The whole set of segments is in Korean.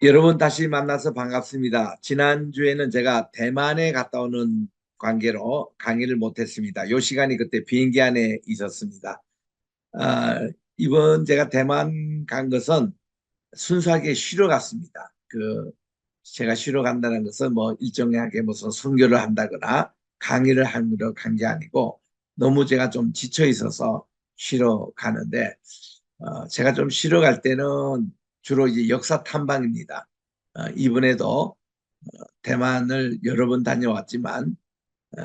여러분 다시 만나서 반갑습니다. 지난주에는 제가 대만에 갔다 오는 관계로 강의를 못했습니다. 요 시간이 그때 비행기 안에 있었습니다. 아, 이번 제가 대만 간 것은 순수하게 쉬러 갔습니다. 제가 쉬러 간다는 것은 뭐 일정하게 무슨 선교를 한다거나 강의를 하러 간 게 아니고 너무 제가 좀 지쳐 있어서 쉬러 가는데 제가 좀 쉬러 갈 때는 주로 이제 역사 탐방입니다. 이번에도 대만을 여러 번 다녀왔지만 어,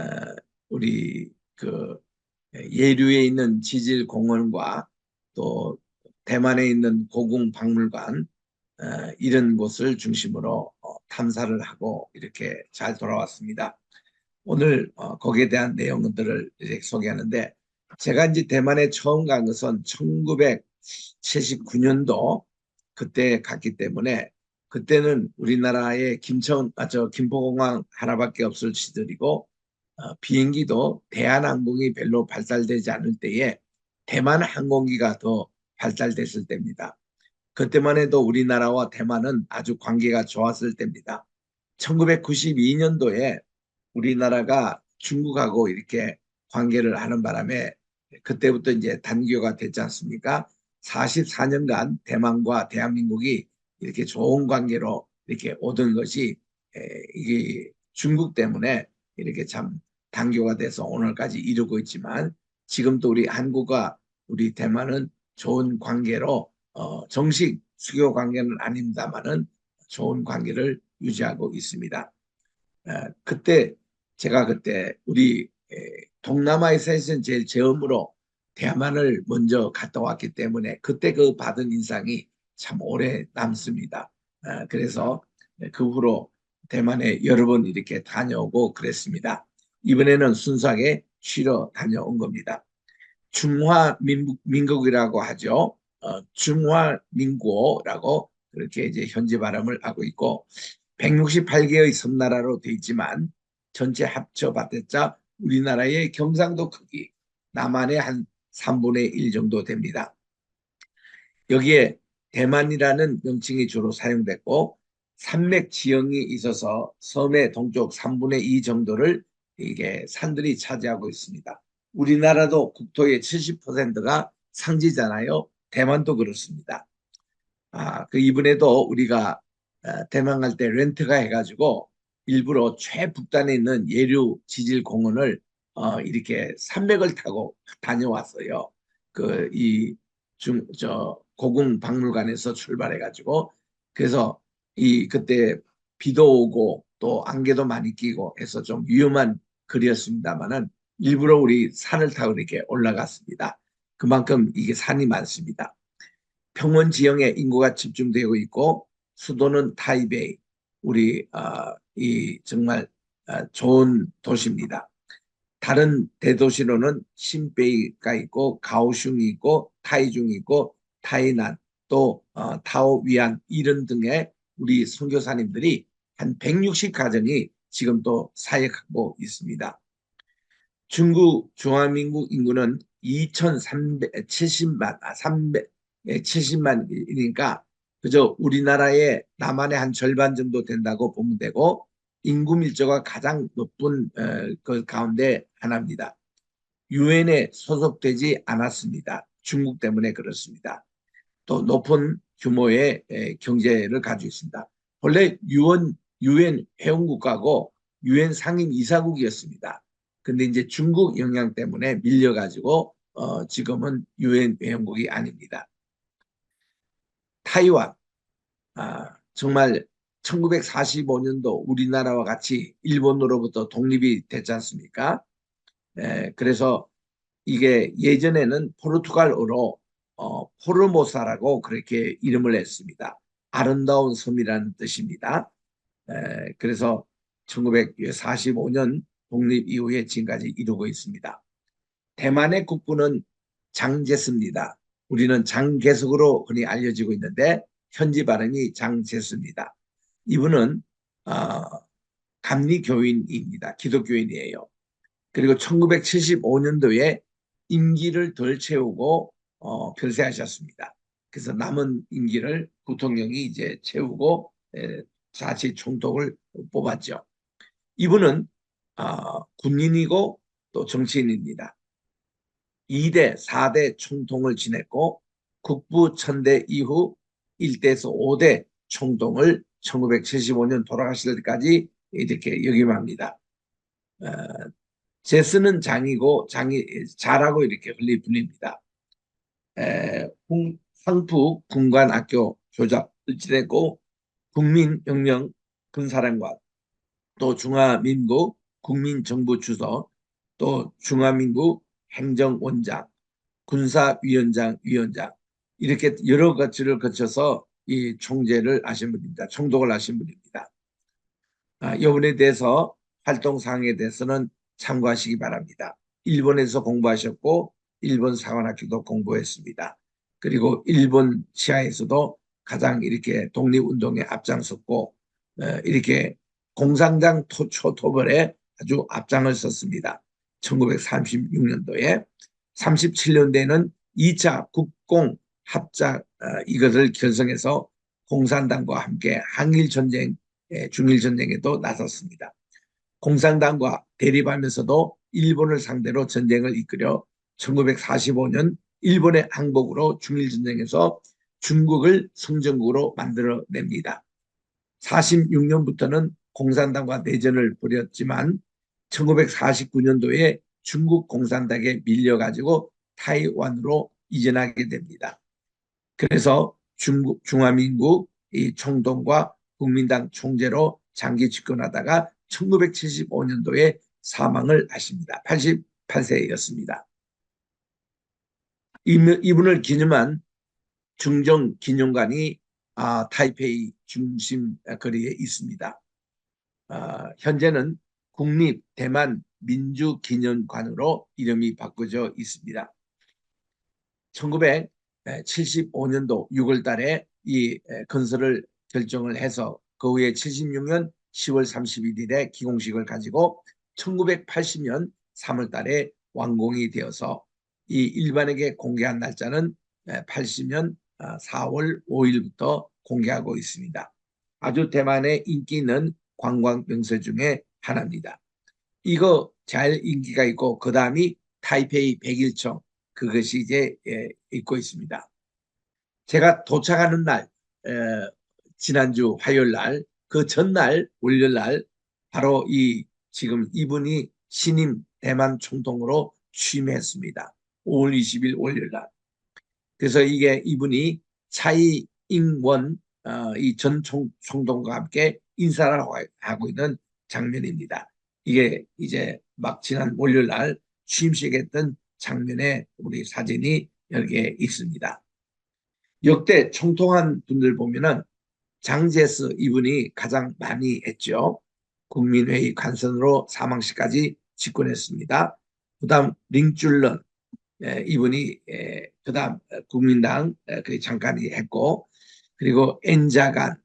우리 예류에 있는 지질공원과 또 대만에 있는 고궁박물관 이런 곳을 중심으로 탐사를 하고 이렇게 잘 돌아왔습니다. 오늘 거기에 대한 내용들을 이렇게 소개하는데 제가 이제 대만에 처음 간 것은 1979년도 그때 갔기 때문에 그때는 우리나라에 김포공항 하나밖에 없을 시절이고 비행기도 대한항공이 별로 발달되지 않을 때에 대만 항공기가 더 발달됐을 때입니다. 그때만 해도 우리나라와 대만은 아주 관계가 좋았을 때입니다. 1992년도에 우리나라가 중국하고 이렇게 관계를 하는 바람에 그때부터 이제 단교가 됐지 않습니까? 44년간 대만과 대한민국이 이렇게 좋은 관계로 이렇게 오던 것이 이게 중국 때문에 이렇게 참 단교가 돼서 오늘까지 이루고 있지만 지금도 우리 한국과 우리 대만은 좋은 관계로 정식 수교 관계는 아닙니다만은 좋은 관계를 유지하고 있습니다. 그때 제가 그때 우리 동남아에서는 제일 처음으로 대만을 먼저 갔다 왔기 때문에 그때 그 받은 인상이 참 오래 남습니다. 그래서 그 후로 대만에 여러 번 이렇게 다녀오고 그랬습니다. 이번에는 순수하게 쉬러 다녀온 겁니다. 중화민국이라고 하죠. 중화민국이라고 그렇게 이제 현지 발음을 하고 있고 168개의 섬나라로 되어 있지만 전체 합쳐봤자 우리나라의 경상도 크기 남한의 한 3분의 1 정도 됩니다. 여기에 대만이라는 명칭이 주로 사용됐고 산맥 지형이 있어서 섬의 동쪽 3분의 2 정도를 이게 산들이 차지하고 있습니다. 우리나라도 국토의 70%가 상지잖아요. 대만도 그렇습니다. 이번에도 우리가 대만 갈 때 렌트가 해가지고 일부러 최북단에 있는 예류 지질공원을 이렇게 산맥을 타고 다녀왔어요. 고궁 박물관에서 출발해가지고 그래서 그때 비도 오고 또 안개도 많이 끼고 해서 좀 위험한 거리였습니다만은 일부러 우리 산을 타고 이렇게 올라갔습니다. 그만큼 이게 산이 많습니다. 평원 지형에 인구가 집중되고 있고 수도는 타이베이 우리 이 정말 좋은 도시입니다. 다른 대도시로는 신베이가 있고 가오슝이 있고 타이중이 있고 타이난 또 타오위안 이런 등의 우리 선교사님들이 한 160가정이 지금 또 사역하고 있습니다. 중국 중화민국 인구는 2,370만, 370만이니까 그저 우리나라의 남한의 한 절반 정도 된다고 보면 되고 인구 밀도가 가장 높은 그 가운데 하나입니다. 유엔에 소속되지 않았습니다. 중국 때문에 그렇습니다. 또 높은 규모의 경제를 가지고 있습니다. 원래 유엔 회원국가고 유엔 상임 이사국이었습니다. 근데 이제 중국 영향 때문에 밀려가지고 지금은 유엔 회원국이 아닙니다. 타이완 정말 1945년도 우리나라와 같이 일본으로부터 독립이 됐지 않습니까? 그래서 이게 예전에는 포르투갈어로 포르모사라고 그렇게 이름을 냈습니다. 아름다운 섬이라는 뜻입니다. 그래서 1945년 독립 이후에 지금까지 이루고 있습니다. 대만의 국부는 장제스입니다. 우리는 장개석으로 흔히 알려지고 있는데 현지 발음이 장제스입니다. 이분은 어, 감리교인입니다. 기독교인이에요. 그리고 1975년도에 임기를 덜 채우고 별세하셨습니다. 그래서 남은 임기를 부통령이 이제 채우고 자치 총독을 뽑았죠. 이분은 군인이고 또 정치인입니다. 2대, 4대 총통을 지냈고 국부 천대 이후 1대에서 5대 총통을 1975년 돌아가실 때까지 이렇게 역임합니다. 어, 제스는 장이고 자라고 이렇게 흘리 불립니다. 상부 군관학교 교장을 지냈고 국민혁명 군사령관, 또 중화민국 국민정부주석, 또 중화민국 행정원장, 군사위원장, 위원장 이렇게 여러 가지를 거쳐서 이 총재를 하신 분입니다. 총독을 하신 분입니다. 이분에 대해서 활동사항에 대해서는 참고하시기 바랍니다. 일본에서 공부하셨고 일본 사관학교도 공부했습니다. 그리고 일본 치하에서도 가장 이렇게 독립운동에 앞장섰고 이렇게 공산당 초토벌에 아주 앞장을 섰습니다. 1936년도에 37년대에는 2차 국공 합작 이것을 결성해서 공산당과 함께 한일전쟁 중일전쟁에도 나섰습니다. 공산당과 대립하면서도 일본을 상대로 전쟁을 이끌어 1945년 일본의 항복으로 중일전쟁에서 중국을 성전국으로 만들어냅니다. 46년부터는 공산당과 내전을 벌였지만 1949년도에 중국 공산당에 밀려가지고 타이완으로 이전하게 됩니다. 그래서 중화민국 이 총독과 국민당 총재로 장기 집권하다가 1975년도에 사망을 하십니다. 88세였습니다. 이분을 기념한 중정 기념관이 타이페이 중심 거리에 있습니다. 현재는 국립 대만 민주기념관으로 이름이 바꿔져 있습니다. 1975년도 6월 달에 이 건설을 결정을 해서 그 후에 76년 10월 31일에 기공식을 가지고 1980년 3월 달에 완공이 되어서 이 일반에게 공개한 날짜는 80년 4월 5일부터 공개하고 있습니다. 아주 대만의 인기 있는 관광 명소 중에 하나입니다. 이거 잘 인기가 있고 그 다음이 타이페이 101청 그것이 이제 있고 있습니다. 제가 도착하는 날 지난주 화요일 날 그 전날 월요일 날 바로 이 지금 이분이 신임 대만 총통으로 취임했습니다. 5월 20일 월요일 날. 그래서 이게 이분이 차이 잉원 이 전 총통과 함께 인사를 하고 있는 장면입니다. 이게 이제 막 지난 월요일 날 취임식 했던 장면에 우리 사진이 여기에 있습니다. 역대 총통한 분들 보면은 장제스 이분이 가장 많이 했죠. 국민회의 간선으로 사망시까지 집권했습니다. 그다음 링줄런 이분이 그다음 국민당 그 잠깐 했고 그리고 엔자간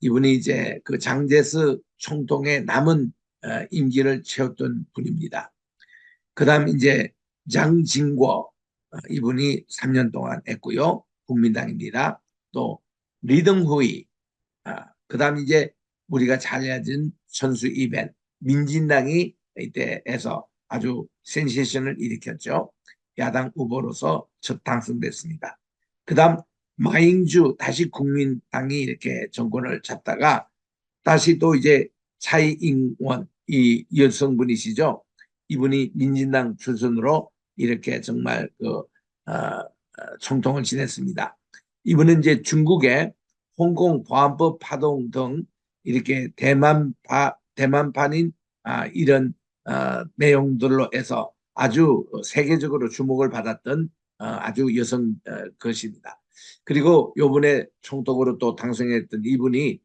이분이 이제 그 장제스 총통의 남은 임기를 채웠던 분입니다. 그다음 이제 장진궈 이분이 3년 동안 했고요. 국민당입니다. 또 리덩후이 그다음 이제 우리가 잘 알려진 선수 이벤 민진당이 이때에서 아주 센세이션을 일으켰죠. 야당 후보로서 첫 당선됐습니다. 그다음 마잉주 다시 국민당이 이렇게 정권을 잡다가 다시 또 이제 차이잉원 이 여성분이시죠. 이분이 민진당 출신으로 이렇게 정말 총통을 지냈습니다. 이분은 이제 중국의 홍콩 보안법 파동 등 이렇게 대만판인 이런 내용들로 해서 아주 세계적으로 주목을 받았던 아주 여성 것입니다. 그리고 요번에 총독으로 또 당선했던 이분이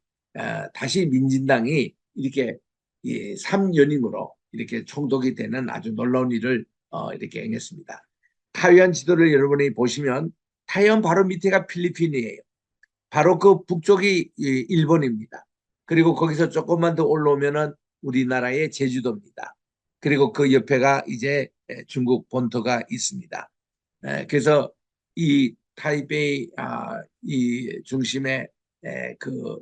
다시 민진당이 이렇게 3연임으로 이렇게 총독이 되는 아주 놀라운 일을 이렇게 행했습니다. 타이완 지도를 여러분이 보시면 타이완 바로 밑에가 필리핀이에요. 바로 그 북쪽이 일본입니다. 그리고 거기서 조금만 더 올라오면은 우리나라의 제주도입니다. 그리고 그 옆에가 이제 중국 본토가 있습니다. 그래서 이 타이베이 이 중심에 그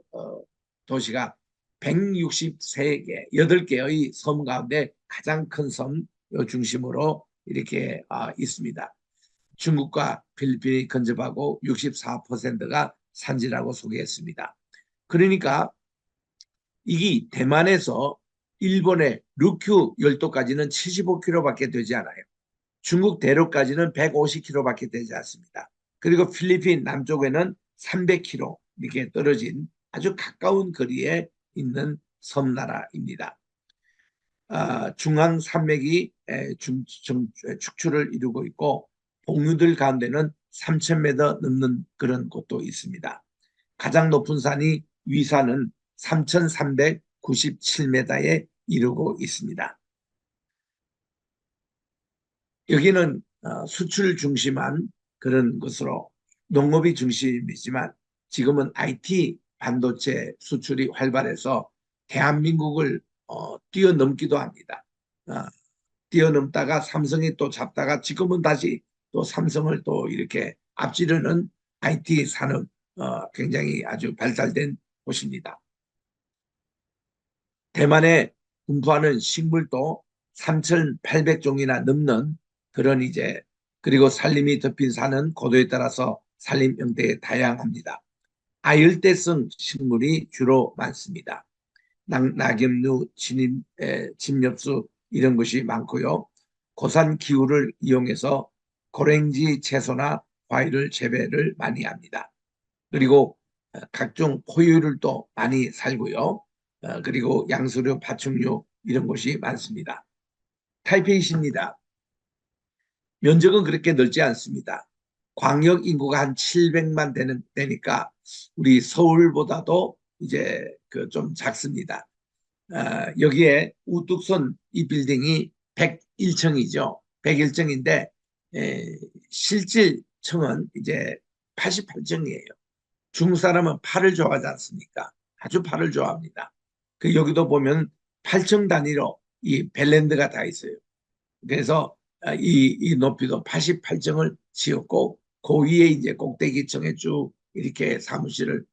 도시가 163개, 8개의 섬 가운데 가장 큰 섬 중심으로 이렇게 있습니다. 중국과 필리핀이 근접하고 64%가 산지라고 소개했습니다. 그러니까 이게 대만에서 일본의 르큐 열도까지는 75km밖에 되지 않아요. 중국 대륙까지는 150km밖에 되지 않습니다. 그리고 필리핀 남쪽에는 300km 이렇게 떨어진 아주 가까운 거리에 있는 섬나라입니다. 중앙 산맥이 축추를 이루고 있고 봉우들 가운데는 3,000m 넘는 그런 곳도 있습니다. 가장 높은 산이 위산은 3,397m에 이르고 있습니다. 여기는 수출 중심한 그런 것으로 농업이 중심이지만 지금은 IT 반도체 수출이 활발해서 대한민국을 뛰어넘기도 합니다. 뛰어넘다가 삼성이 또 잡다가 지금은 다시 또 삼성을 또 이렇게 앞지르는 IT 산업 굉장히 아주 발달된 곳입니다. 대만에 분포하는 식물도 3,800종이나 넘는 그런 그리고 산림이 덮인 산은 고도에 따라서 산림 형태에 다양합니다. 아열대성 식물이 주로 많습니다. 낙엽류, 진엽수 이런 것이 많고요. 고산 기후를 이용해서 고랭지 채소나 과일을 재배를 많이 합니다. 그리고 각종 포유류를 또 많이 살고요. 그리고 양수류, 파충류 이런 것이 많습니다. 타이페이시입니다. 면적은 그렇게 넓지 않습니다. 광역 인구가 한 700만 되니까 우리 서울보다도 좀 작습니다. 여기에 우뚝선 이 빌딩이 101층이죠. 101층인데 실질층은 88층이에요. 중국 사람은 팔을 좋아하지 않습니까? 아주 팔을 좋아합니다. 여기도 보면 8층 단위로 이 벨랜드가 다 있어요. 그래서 이 높이도 88층을 지었고 그 위에 꼭대기층에 쭉 이렇게 사무실을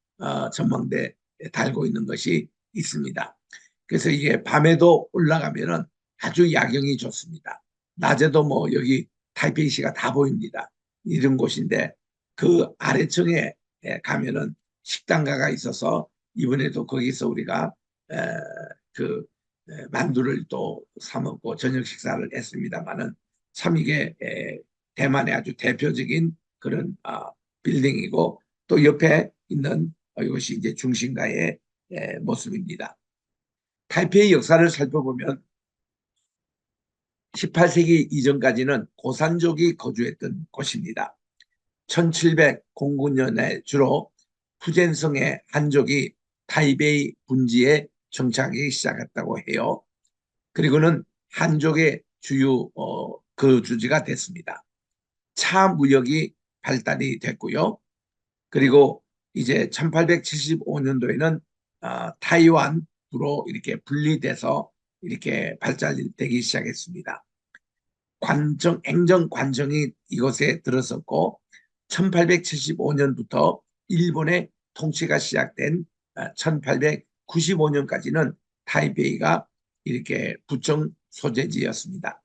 전망대 달고 있는 것이 있습니다. 그래서 이게 밤에도 올라가면은 아주 야경이 좋습니다. 낮에도 뭐 여기 타이페이시가 다 보입니다. 이런 곳인데 그 아래층에 가면은 식당가가 있어서 이번에도 거기서 우리가 만두를 또 사 먹고 저녁 식사를 했습니다만은 참 이게 대만의 아주 대표적인 그런 빌딩이고 또 옆에 있는 이것이 중심가의 모습입니다. 타이페이 역사를 살펴보면 18세기 이전까지는 고산족이 거주했던 곳입니다. 1709년에 주로 푸젠성의 한족이 타이베이 분지에 정착하기 시작했다고 해요. 그리고는 한족의 주요 거주지가 됐습니다. 차 무역이 발달이 됐고요. 그리고 1875년도에는 타이완으로 이렇게 분리돼서 이렇게 발달되기 시작했습니다. 행정 관청이 이곳에 들어섰고 1875년부터 일본의 통치가 시작된 1895년까지는 타이베이가 이렇게 부청 소재지였습니다.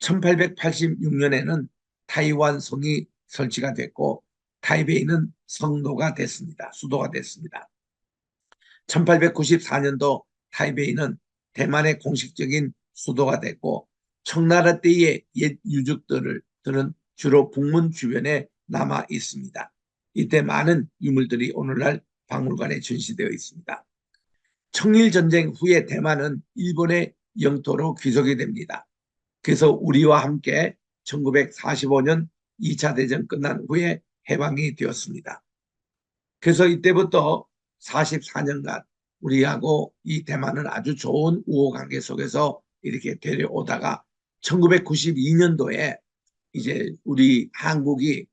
1886년에는 타이완성이 설치가 됐고 타이베이는 성도가 됐습니다. 수도가 됐습니다. 1894년도 타이베이는 대만의 공식적인 수도가 됐고 청나라 때의 옛 유적들은 주로 북문 주변에 남아 있습니다. 이때 많은 유물들이 오늘날 박물관에 전시되어 있습니다. 청일전쟁 후에 대만은 일본의 영토로 귀속이 됩니다. 그래서 우리와 함께 1945년 2차 대전 끝난 후에 해방이 되었습니다. 그래서 이때부터 44년간 우리하고 이 대만은 아주 좋은 우호관계 속에서 이렇게 데려오다가 1992년도에 우리 한국이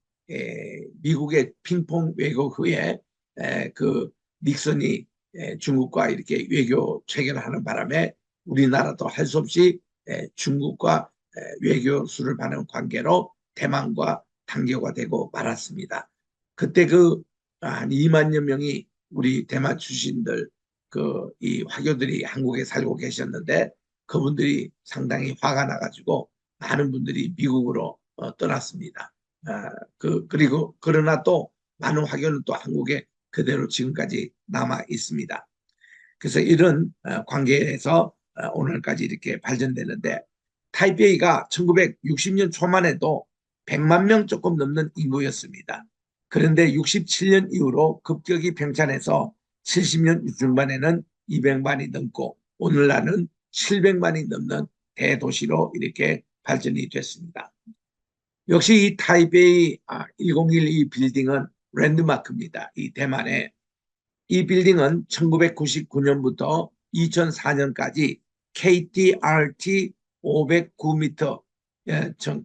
미국의 핑퐁 왜곡 후에 그 닉슨이 중국과 이렇게 외교 체결하는 바람에 우리나라도 할 수 없이 중국과 외교 수를 받는 관계로 대만과 단교가 되고 말았습니다. 그때 한 2만여 명이 우리 대만 출신들 이 화교들이 한국에 살고 계셨는데 그분들이 상당히 화가 나가지고 많은 분들이 미국으로 떠났습니다. 그리고 그러나 또 많은 화교는 또 한국에 그대로 지금까지 남아 있습니다. 그래서 이런 관계에서 오늘까지 이렇게 발전되는데 타이베이가 1960년 초만 해도 100만 명 조금 넘는 인구였습니다. 그런데 67년 이후로 급격히 평창해서 70년 중반에는 200만이 넘고 오늘날은 700만이 넘는 대도시로 이렇게 발전이 됐습니다. 역시 이 타이베이 1012 빌딩은 랜드마크입니다. 이 대만의 이 빌딩은 1999년부터 2004년까지 KTRT 509m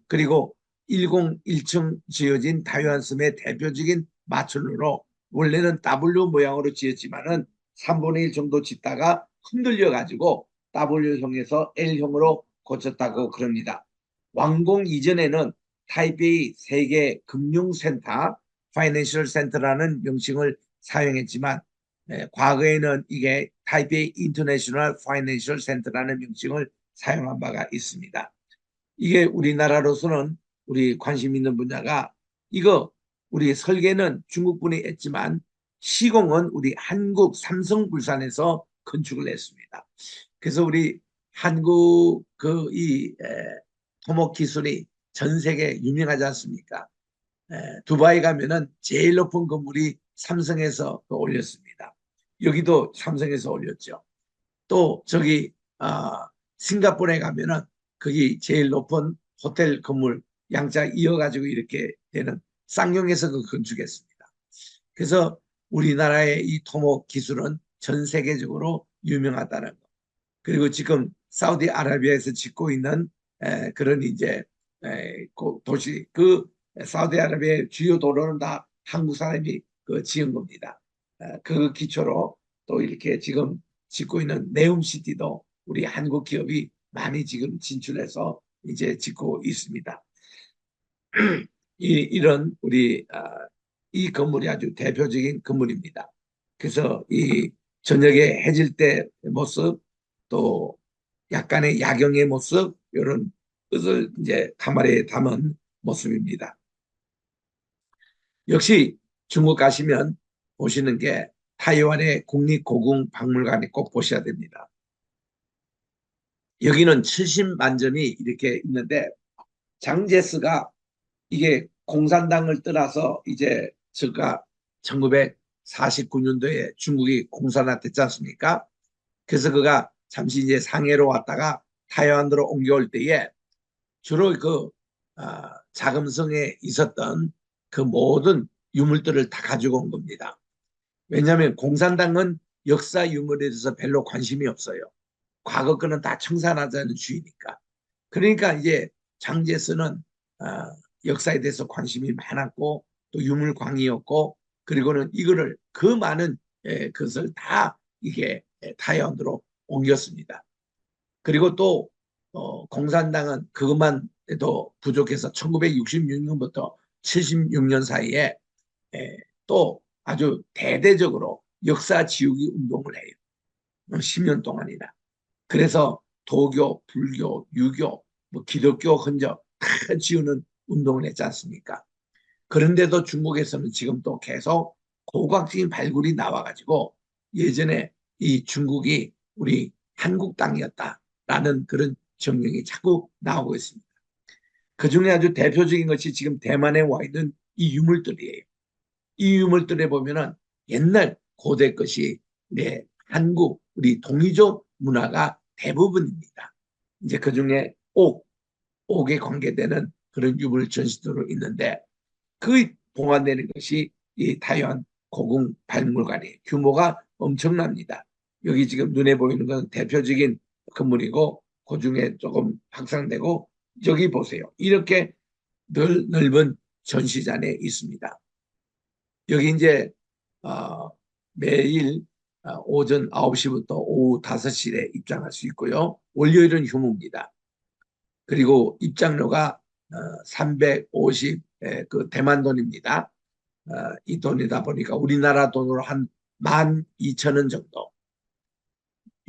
그리고 101층 지어진 타이완섬의 대표적인 마천루로 원래는 W 모양으로 지었지만은 3분의 1 정도 짓다가 흔들려 가지고 W형에서 L형으로 고쳤다고 그럽니다. 완공 이전에는 타이베이 세계 금융센터 파이낸셜 센터라는 명칭을 사용했지만 과거에는 이게 타이베이 인터내셔널 파이낸셜 센터라는 명칭을 사용한 바가 있습니다. 이게 우리나라로서는 우리 관심 있는 분야가 이거 우리 설계는 중국분이 했지만 시공은 우리 한국 삼성물산에서 건축을 했습니다. 그래서 우리 한국 이 토목 기술이 전 세계에 유명하지 않습니까? 두바이 가면은 제일 높은 건물이 삼성에서 올렸습니다. 여기도 삼성에서 올렸죠. 또 저기 싱가포르에 가면은 거기 제일 높은 호텔 건물 양자 이어가지고 이렇게 되는 쌍용에서 그 건축했습니다. 그래서 우리나라의 이 토목 기술은 전 세계적으로 유명하다는 거. 그리고 지금 사우디아라비아에서 짓고 있는 그런 이제 도시 사우디아라비아의 주요 도로는 다 한국 사람이 지은 겁니다. 그 기초로 또 이렇게 지금 짓고 있는 네움시티도 우리 한국 기업이 많이 지금 진출해서 이제 짓고 있습니다. 이런 우리 이 건물이 아주 대표적인 건물입니다. 그래서 이 저녁에 해질 때 모습 또 약간의 야경의 모습 이런 것을 이제 카메라에 담은 모습입니다. 역시 중국 가시면 보시는 게 타이완의 국립고궁박물관에 꼭 보셔야 됩니다. 여기는 70만 점이 이렇게 있는데 장제스가 이게 공산당을 떠나서 이제 circa 1949년도에 중국이 공산화됐지 않습니까? 그래서 그가 잠시 이제 상해로 왔다가 타이완으로 옮겨올 때에 주로 자금성에 있었던 그 모든 유물들을 다 가지고 온 겁니다. 왜냐하면 공산당은 역사 유물에 대해서 별로 관심이 없어요. 과거 거는 다 청산하자는 주의니까. 그러니까 이제 장제스는 역사에 대해서 관심이 많았고 또 유물광이었고 그리고는 이거를 그 많은 것을 다 이게 타이완으로 옮겼습니다. 그리고 또 공산당은 그것만 해도 부족해서 1966년부터 76년 사이에 또 아주 대대적으로 역사 지우기 운동을 해요. 10년 동안이나. 그래서 도교, 불교, 유교, 뭐 기독교 흔적 다 지우는 운동을 했지 않습니까? 그런데도 중국에서는 지금 또 계속 고각적인 발굴이 나와가지고 예전에 이 중국이 우리 한국 땅이었다라는 그런 정령이 자꾸 나오고 있습니다. 그 중에 아주 대표적인 것이 지금 대만에 와 있는 이 유물들이에요. 이 유물들에 보면은 옛날 고대 것이 한국 우리 동이족 문화가 대부분입니다. 이제 그 중에 옥에 관계되는 그런 유물 전시도로 있는데 그 봉안되는 것이 이 타이완 고궁 박물관이에요. 규모가 엄청납니다. 여기 지금 눈에 보이는 건 대표적인 건물이고 그 중에 조금 확장되고 여기 보세요. 이렇게 넓은 전시장에 있습니다. 여기 이제 매일 오전 9시부터 오후 5시에 입장할 수 있고요. 월요일은 휴무입니다. 그리고 입장료가 350 그 대만 돈입니다. 이 돈이다 보니까 우리나라 돈으로 한 12,000원 정도.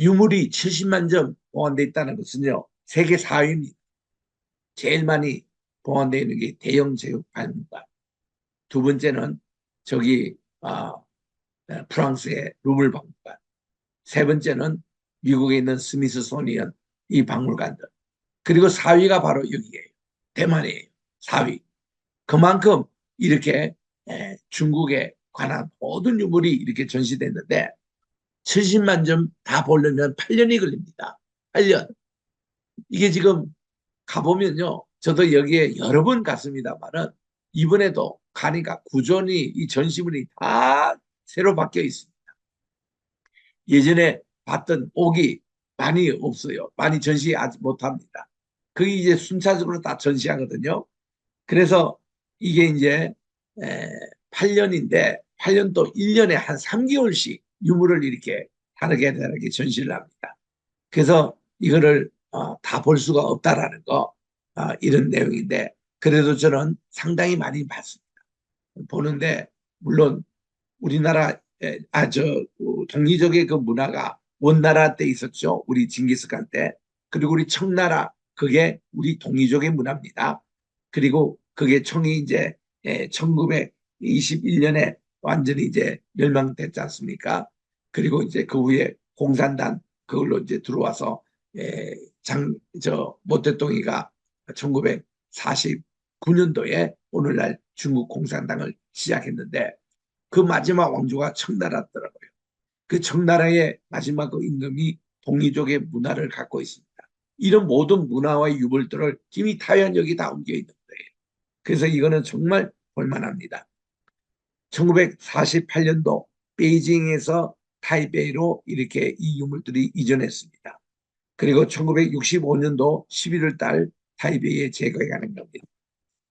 유물이 70만 점 보관돼 있다는 것은요, 세계 4위입니다. 제일 많이 보관되어 있는 게 대영 제국박물관. 두 번째는 저기 프랑스의 루블 박물관. 세 번째는 미국에 있는 스미스소니언 이 박물관들. 그리고 4위가 바로 여기에요. 대만이에요. 4위. 그만큼 이렇게 중국에 관한 모든 유물이 이렇게 전시됐는데 70만 점 다 보려면 8년이 걸립니다. 8년. 이게 지금 가보면요. 저도 여기에 여러 번 갔습니다만은 이번에도 가니까 구조니 이 전시물이 다 새로 바뀌어 있습니다. 예전에 봤던 옥이 많이 없어요. 많이 전시하지 못합니다. 그게 이제 순차적으로 다 전시하거든요. 그래서 이게 이제 8년인데 8년 또 1년에 한 3개월씩 유물을 이렇게 다르게 다르게 전시를 합니다. 그래서 이거를 다 볼 수가 없다라는 거 이런 내용인데 그래도 저는 상당히 많이 봤습니다. 보는데 물론 우리나라 저 동리족의 그 문화가 원나라 때 있었죠. 우리 징기스칸 때. 그리고 우리 청나라 그게 우리 동이족의 문화입니다. 그리고 그게 청이 이제 1921년에 완전히 이제 멸망됐지 않습니까? 그리고 이제 그 후에 공산당 그걸로 이제 들어와서 저 모태똥이가 1949년도에 오늘날 중국 공산당을 시작했는데 그 마지막 왕조가 청나라더라고요. 그 청나라의 마지막 그 임금이 동이족의 문화를 갖고 있습니다. 이런 모든 문화와 유물들을 이미 타연역이 다 옮겨 있는 거예요. 그래서 이거는 정말 볼만합니다. 1948년도 베이징에서 타이베이로 이렇게 이 유물들이 이전했습니다. 그리고 1965년도 11월 달 타이베이에 제거해 가는 겁니다.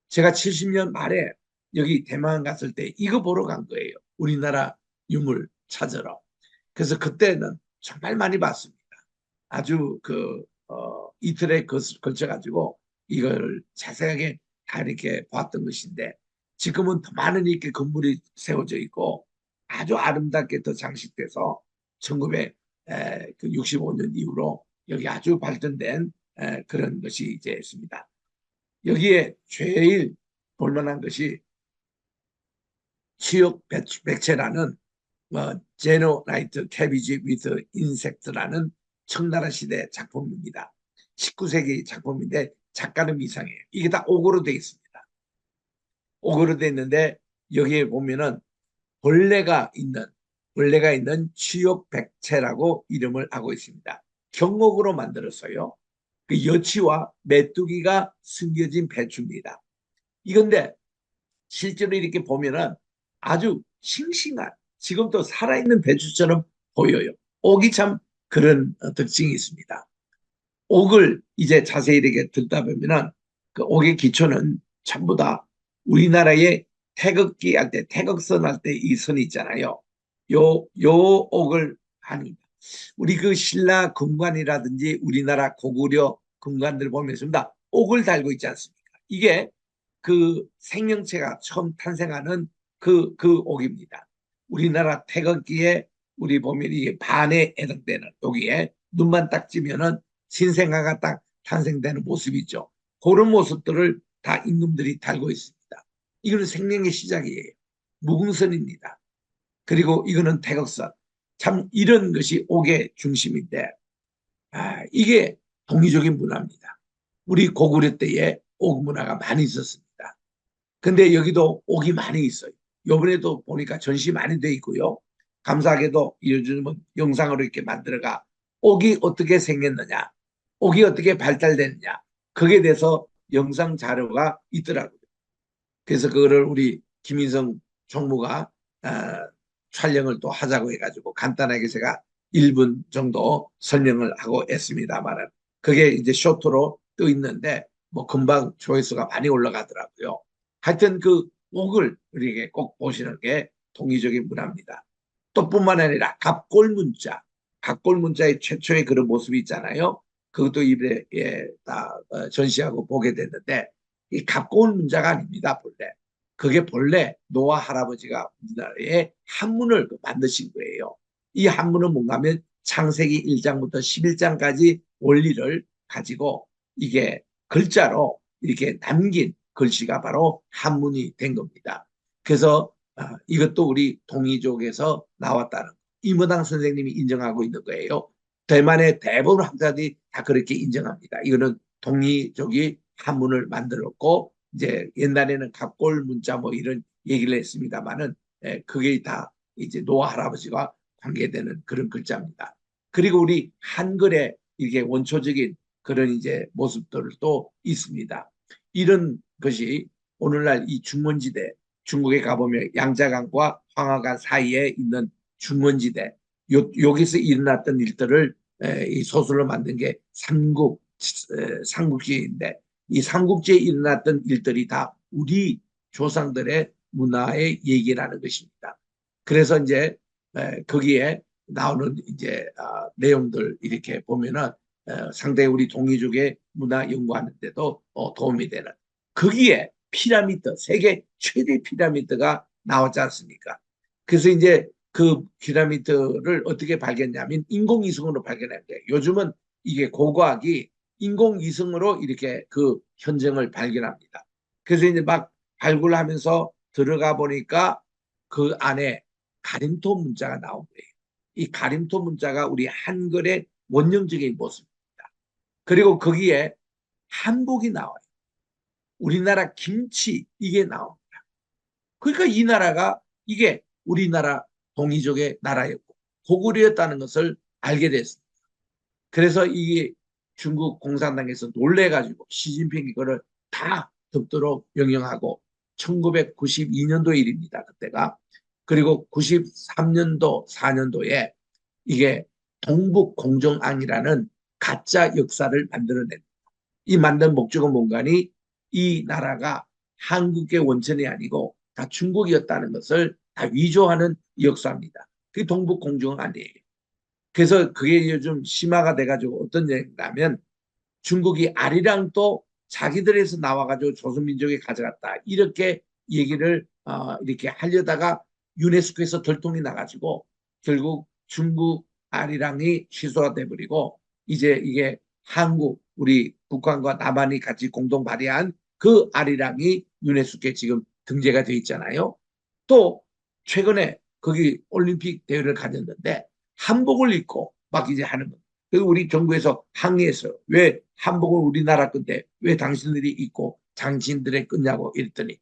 제가 70년 말에 여기 대만 갔을 때 이거 보러 간 거예요. 우리나라 유물 찾으러. 그래서 그때는 정말 많이 봤습니다. 아주 이틀에 걸쳐가지고 이걸 자세하게 다 이렇게 봤던 것인데 지금은 더 많은 이렇게 건물이 세워져 있고 아주 아름답게 더 장식돼서 1965년 이후로 여기 아주 발전된 그런 것이 이제 있습니다. 여기에 제일 볼만한 것이 치욕 백체라는 제노나이트 캐비지 위드 인섹트라는 청나라 시대 작품입니다. 19세기 작품인데 작가는 이상해요. 이게 다 옥으로 되어 있습니다. 옥으로 되어 있는데 여기에 보면은 벌레가 있는 치욕 백체라고 이름을 하고 있습니다. 경옥으로 만들었어요. 그 여치와 메뚜기가 숨겨진 배추입니다. 이건데 실제로 이렇게 보면은 아주 싱싱한 지금도 살아있는 배추처럼 보여요. 옥이 참 그런 특징이 있습니다. 옥을 이제 자세히 이렇게 듣다 보면은 그 옥의 기초는 전부 다 우리나라의 태극기 할 때, 태극선 할 때 이 선이 있잖아요. 요 옥을 하는 우리 그 신라 금관이라든지 우리나라 고구려 금관들 보면 다 옥을 달고 있지 않습니까? 이게 그 생명체가 처음 탄생하는 그 옥입니다. 우리나라 태극기에 우리 보면 이게 반에 해당되는 여기에 눈만 딱 찌면은 신생아가 딱 탄생되는 모습이죠. 그런 모습들을 다 임금들이 달고 있습니다. 이거는 생명의 시작이에요. 무궁선입니다. 그리고 이거는 태극선. 참 이런 것이 옥의 중심인데 이게 동이적인 문화입니다. 우리 고구려 때에 옥 문화가 많이 있었습니다. 근데 여기도 옥이 많이 있어요. 요번에도 보니까 전시 많이 돼 있고요. 감사하게도 요즘은 영상으로 이렇게 만들어가 옥이 어떻게 생겼느냐, 옥이 어떻게 발달됐느냐, 거기에 대해서 영상 자료가 있더라고요. 그래서 그거를 우리 김인성 총무가 촬영을 또 하자고 해가지고 간단하게 제가 1분 정도 설명을 하고 했습니다만 그게 이제 쇼트로 떠 있는데 뭐 금방 조회수가 많이 올라가더라고요. 하여튼 그 옥을 우리에게 꼭 보시는 게 통일적인 문화입니다. 또 뿐만 아니라 갑골문자, 갑골문자의 최초의 그런 모습이 있잖아요. 그것도 이번에 다 전시하고 보게 됐는데 이 갑골문자가 아닙니다. 본래. 그게 본래 노아 할아버지가 우리나라에 한문을 만드신 거예요. 이 한문은 뭔가 하면 창세기 1장부터 11장까지 원리를 가지고 이게 글자로 이렇게 남긴 글씨가 바로 한문이 된 겁니다. 그래서 이것도 우리 동이족에서 나왔다는 이무당 선생님이 인정하고 있는 거예요. 대만의 대부분 학자들이 다 그렇게 인정합니다. 이거는 동이족이 한문을 만들었고 이제 옛날에는 갑골 문자 뭐 이런 얘기를 했습니다만은 그게 다 이제 노아 할아버지와 관계되는 그런 글자입니다. 그리고 우리 한글의 이게 원초적인 그런 이제 모습들도 있습니다. 이런 것이 오늘날 이 중원지대, 중국에 가보면 양자강과 황하강 사이에 있는 중원지대, 여기서 일어났던 일들을 이 소설로 만든 게 삼국지인데 이 삼국지에 일어났던 일들이 다 우리 조상들의 문화의 얘기라는 것입니다. 그래서 이제 거기에 나오는 이제 내용들 이렇게 보면은 상당히 우리 동이족의 문화 연구하는데도 도움이 되는 거기에 피라미드 세계 최대 피라미드가 나왔지 않습니까? 그래서 이제 그 피라미드를 어떻게 발견했냐면 인공위성으로 발견한 거예요. 요즘은 이게 고고학이 인공위성으로 이렇게 그 현정을 발견합니다. 그래서 이제 막 발굴하면서 들어가 보니까 그 안에 가림토 문자가 나온 거예요. 이 가림토 문자가 우리 한글의 원형적인 모습입니다. 그리고 거기에 한복이 나와요. 우리나라 김치 이게 나옵니다. 그러니까 이 나라가 이게 우리나라 동이족의 나라였고 고구려였다는 것을 알게 됐습니다. 그래서 이게 중국 공산당에서 놀래가지고 시진핑이 이거를 다 덮도록 명령하고 1992년도 일입니다. 그때가. 그리고 93년도, 4년도에 이게 동북공정안이라는 가짜 역사를 만들어냅니다. 이 만든 목적은 뭔가니 이 나라가 한국의 원천이 아니고 다 중국이었다는 것을 다 위조하는 역사입니다. 그게 동북공정안이에요. 그래서 그게 요즘 심화가 돼가지고 어떤 얘기냐면 중국이 아리랑 또 자기들에서 나와가지고 조선민족이 가져갔다. 이렇게 얘기를 이렇게 하려다가 유네스코에서 들통이 나가지고 결국 중국 아리랑이 취소가 돼버리고 이제 이게 한국 우리 북한과 남한이 같이 공동 발의한 그 아리랑이 유네스코에 지금 등재가 돼 있잖아요. 또 최근에 거기 올림픽 대회를 가졌는데 한복을 입고 막 이제 하는 거예요. 그리고 우리 정부에서 항의했어요. 왜 한복을 우리나라 건데 왜 당신들이 입고 당신들의 끝냐고 이랬더니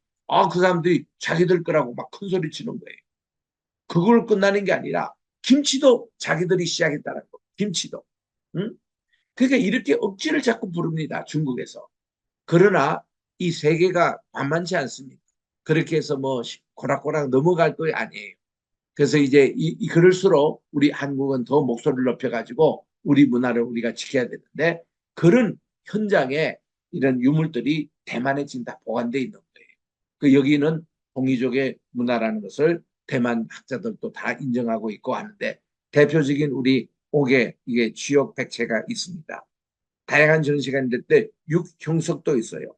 그 사람들이 자기들 거라고 막 큰 소리 치는 거예요. 그걸 끝나는 게 아니라 김치도 자기들이 시작했다는 거. 김치도. 응? 그러니까 이렇게 억지를 자꾸 부릅니다. 중국에서. 그러나 이 세계가 만만치 않습니다. 그렇게 해서 뭐 고락고락 넘어갈 거 아니에요. 그래서 이제 그럴수록 우리 한국은 더 목소리를 높여가지고 우리 문화를 우리가 지켜야 되는데 그런 현장에 이런 유물들이 대만에 지금 다 보관되어 있는 거예요. 그 여기는 동이족의 문화라는 것을 대만 학자들도 다 인정하고 있고 하는데 대표적인 우리 옥에 이게 지역 백체가 있습니다. 다양한 전시가 있는데 육형석도 있어요.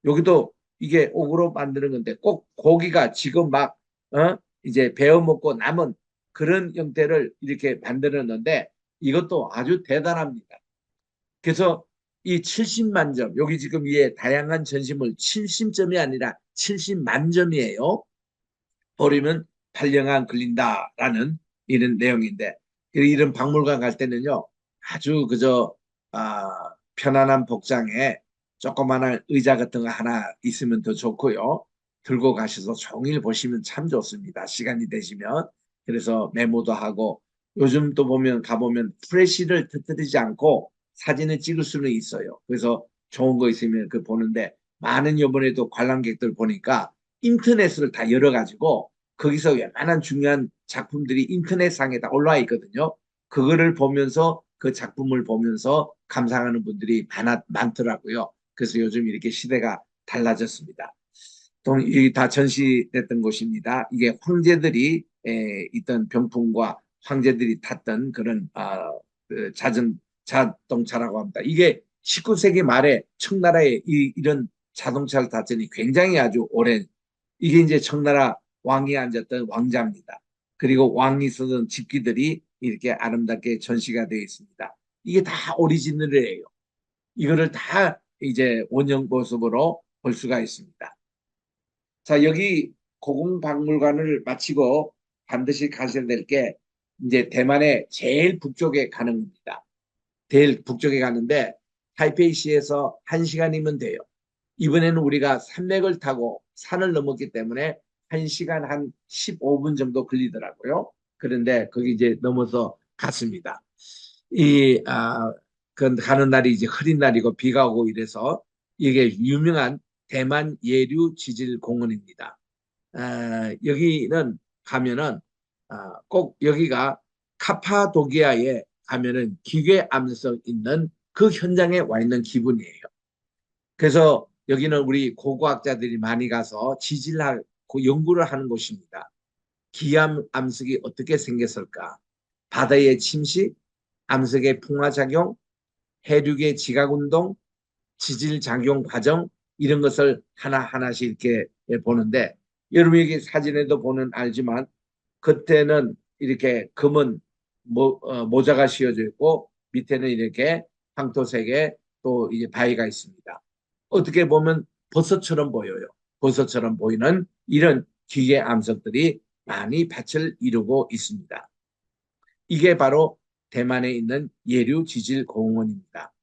여기도 이게 옥으로 만드는 건데 꼭 고기가 지금 막 이제 베어 먹고 남은 그런 형태를 이렇게 만들었는데 이것도 아주 대단합니다. 그래서 이 70만 점 여기 지금 위에 다양한 전시물 70점이 아니라 70만 점이에요. 버리면 8년간 걸린다라는 이런 내용인데 이런 박물관 갈 때는요 아주 그저 편안한 복장에 조그마한 의자 같은 거 하나 있으면 더 좋고요. 들고 가셔서 종일 보시면 참 좋습니다. 시간이 되시면. 그래서 메모도 하고 요즘 또 보면 가보면 프레시를 터뜨리지 않고 사진을 찍을 수는 있어요. 그래서 좋은 거 있으면 그 보는데 많은 이번에도 관람객들 보니까 인터넷을 다 열어가지고 거기서 웬만한 중요한 작품들이 인터넷상에 다 올라와 있거든요. 그거를 보면서 그 작품을 보면서 감상하는 분들이 많더라고요. 그래서 요즘 이렇게 시대가 달라졌습니다. 또 이게 다 전시됐던 곳입니다. 이게 황제들이 있던 병풍과 황제들이 탔던 그런 그 자동차라고 합니다. 이게 19세기 말에 청나라에 이런 자동차를 탔더니 굉장히 아주 오랜 이게 이제 청나라 왕이 앉았던 왕자입니다. 그리고 왕이 쓰던 집기들이 이렇게 아름답게 전시가 되어 있습니다. 이게 다 오리지널이에요. 이거를 다 이제 원형 모습으로 볼 수가 있습니다. 자, 여기 고궁박물관을 마치고 반드시 가셔야 될 게 이제 대만의 제일 북쪽에 가는 겁니다. 제일 북쪽에 가는데 타이페이시에서 1시간이면 돼요. 이번에는 우리가 산맥을 타고 산을 넘었기 때문에 1시간 한 15분 정도 걸리더라고요. 그런데 거기 이제 넘어서 갔습니다. 이, 그 가는 날이 이제 흐린 날이고 비가 오고 이래서 이게 유명한 대만 예류 지질 공원입니다. 여기는 가면은 꼭 여기가 카파도기아에 가면은 기괴 암석 있는 그 현장에 와 있는 기분이에요. 그래서 여기는 우리 고고학자들이 많이 가서 지질학 연구를 하는 곳입니다. 기암 암석이 어떻게 생겼을까? 바다의 침식, 암석의 풍화작용, 해륙의 지각운동, 지질작용 과정 이런 것을 하나하나씩 이렇게 보는데 여러분 여기 사진에도 보면 알지만 겉에는 이렇게 검은 모자가 씌워져 있고 밑에는 이렇게 황토색의 또 이제 바위가 있습니다. 어떻게 보면 버섯처럼 보여요. 버섯처럼 보이는 이런 기계 암석들이 많이 밭을 이루고 있습니다. 이게 바로 대만에 있는 예류 지질 공원입니다.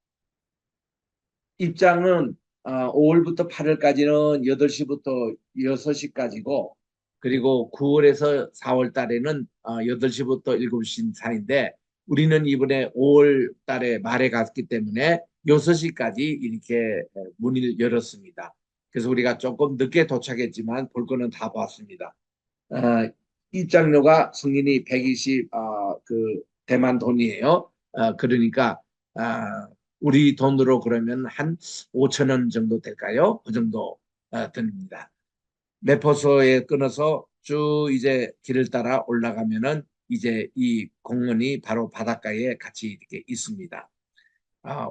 입장은 5월부터 8월까지는 8시부터 6시까지고 그리고 9월에서 4월 달에는 8시부터 7시 사이인데 우리는 이번에 5월 달에 말에 갔기 때문에 6시까지 이렇게 문을 열었습니다. 그래서 우리가 조금 늦게 도착했지만 볼 거는 다 봤습니다. 어, 입장료가 성인이 120 그 대만 돈이에요. 그러니까 우리 돈으로 그러면 한 5천 원 정도 될까요? 그 정도 듭니다. 매포소에 끊어서 쭉 이제 길을 따라 올라가면은 이제 이 공원이 바로 바닷가에 같이 이렇게 있습니다.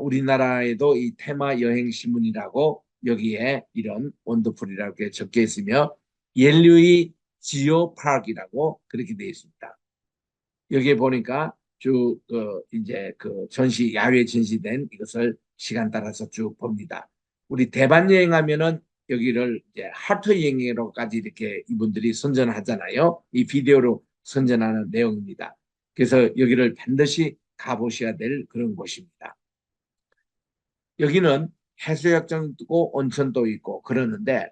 우리나라에도 이 테마 여행 신문이라고 여기에 이런 원더풀이라고 적혀 있으며 옐류이 지오 파크이라고 그렇게 되어 있습니다. 여기에 보니까 쭉 이제 그 전시 야외 전시된 이것을 시간 따라서 쭉 봅니다. 우리 대만 여행하면은 여기를 이제 하트 여행으로까지 이렇게 이분들이 선전하잖아요. 이 비디오로 선전하는 내용입니다. 그래서 여기를 반드시 가보셔야 될 그런 곳입니다. 여기는 해수욕장도 있고 온천도 있고 그러는데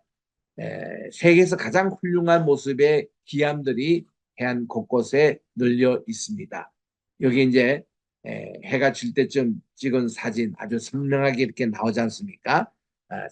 세계에서 가장 훌륭한 모습의 기암들이 해안 곳곳에 널려 있습니다. 여기 이제 해가 질 때쯤 찍은 사진 아주 선명하게 이렇게 나오지 않습니까?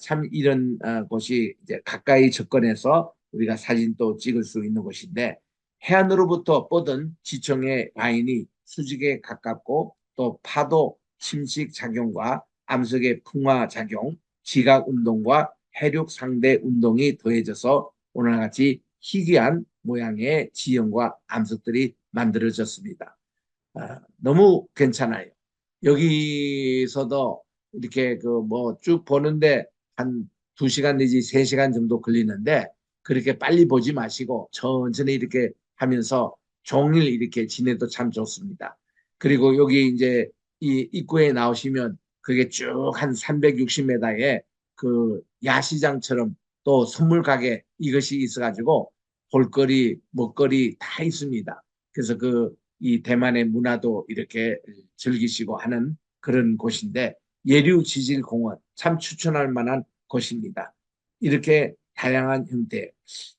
참 이런 곳이 이제 가까이 접근해서 우리가 사진도 찍을 수 있는 곳인데 해안으로부터 뻗은 지청의 라인이 수직에 가깝고 또 파도 침식 작용과 암석의 풍화 작용, 지각 운동과 해륙 상대 운동이 더해져서 오늘 같이 희귀한 모양의 지형과 암석들이 만들어졌습니다. 너무 괜찮아요. 여기서도 이렇게 그 뭐 쭉 보는데 한 2시간 내지 3시간 정도 걸리는데 그렇게 빨리 보지 마시고 천천히 이렇게 하면서 종일 이렇게 지내도 참 좋습니다. 그리고 여기 이제 이 입구에 나오시면 그게 쭉 한 360m에 그 야시장처럼 또 선물 가게 이것이 있어가지고 볼거리, 먹거리 다 있습니다. 그래서 이 대만의 문화도 이렇게 즐기시고 하는 그런 곳인데 예류 지질공원 참 추천할 만한 곳입니다. 이렇게 다양한 형태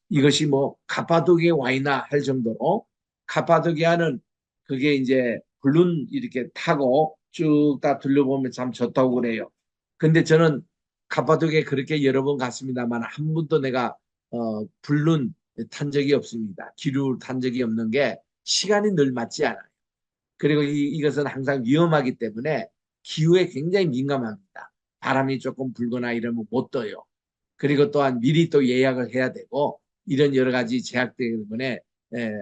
이것이 뭐 카파도기아에 와 있나 할 정도로 카파도기아는 그게 이제 불륜 이렇게 타고 쭉 다 둘러보면 참 좋다고 그래요. 근데 저는 카파도기아에 그렇게 여러 번 갔습니다만 한 번도 내가 불륜 탄 적이 없습니다. 기류 탄 적이 없는 게 시간이 늘 맞지 않아요. 그리고 이것은 항상 위험하기 때문에 기후에 굉장히 민감합니다. 바람이 조금 불거나 이러면 못 떠요. 그리고 또한 미리 또 예약을 해야 되고 이런 여러 가지 제약 때문에